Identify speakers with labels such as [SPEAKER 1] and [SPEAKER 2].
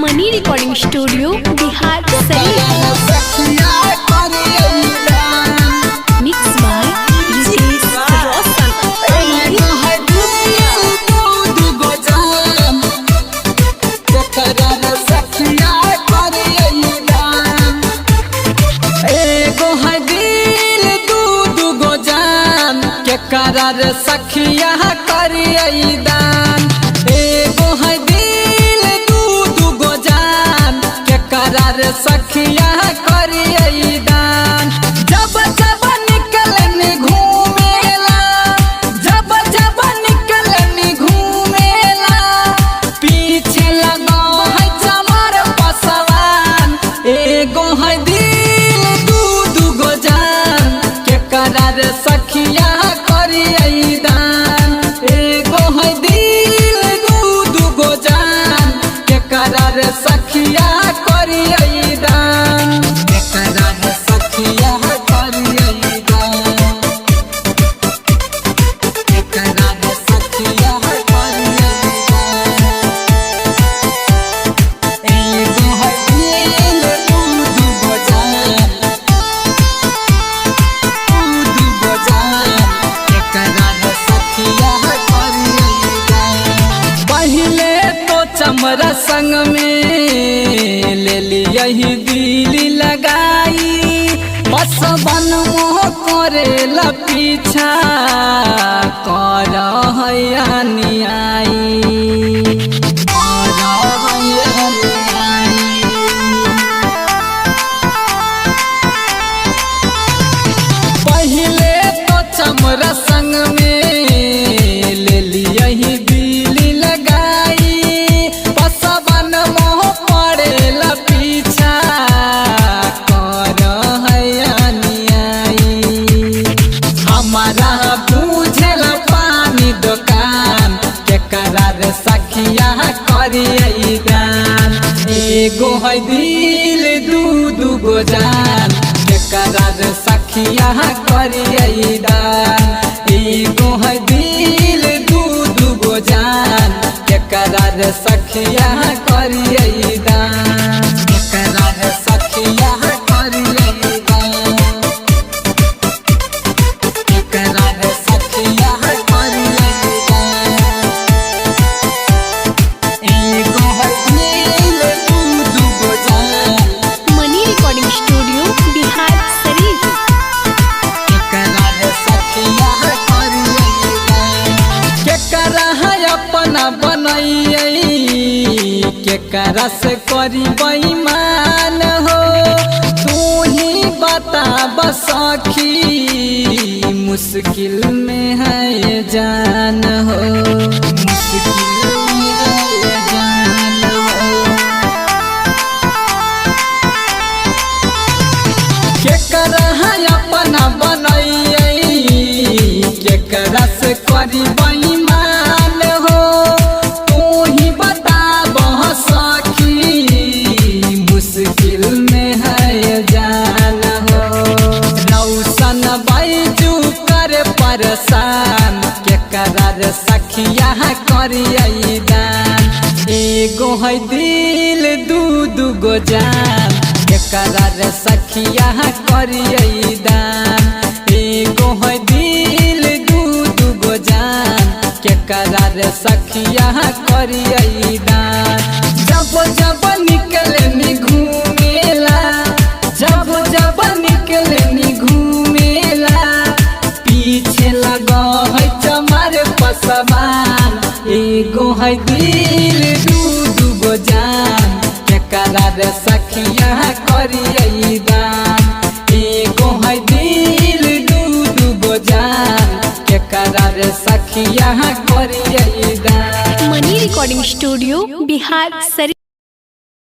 [SPEAKER 1] Mani recording studio Bihar mix by Ritesh Roshan.
[SPEAKER 2] करार सखिया करिए दान एगो है दिल दू गो जान के करार सखिया करिए दान। जब जब निकलनी घूमेला जब निकलनी घूमेला पीछे लगा है चमर पसवान एगो है दिल दू गो जान के करार सखिया सखिया करिए दान करार सखिया करिए दान करार सखिया करिए दान एगो है दिल दू गो जान करार सखिया करिए दान। पहले तो चमरा संग में ले लिया ही दिल लगाई बस बन मोह करेला पीछा कर पहले तो चमरा संग में ले लिया ही दिल लगाई बस बन मोह करेला पीछा कर हमारा बुझल पानी दुकान के करार सखिया करिए दान एगो है दिल दू गो जान के करार सखिया करिए दान एगो है दिल दू गो जान के करार सखिया करिए दान करार सखिया करिए दान करार सखिया करिए दान एगो है दिल दू गो जान।
[SPEAKER 1] मनी रिकॉर्डिंग स्टूडियो बिहार
[SPEAKER 2] करार सखिया करिए दान के करा अपना बनैये के करा से करी बेईमान हो तू ही बता सखी मुश्किल में है जान हो मुश्किल में है जान हो के करा अपना बनैये के करा से करी बेईमान हो तू ही बता सखी मुश्किल में है जान हो रौशन बैजू कर परेशान के करार सखिया करिए दान एगो है दिल दू गो जान के करार सखिया करिए दान एगो है दिल दू गो जान के करार सखिया करिए दान। जब निकलनी घूमेला जब निकलनी घूमेला पीछे लगा है चमर पसवान एगो है दिल दू गो जान के करार सखिया करिए दान एगो है दिल दू गो जान के करार सखिया करिए दान।
[SPEAKER 1] मनी रिकॉर्डिंग स्टूडियो बिहार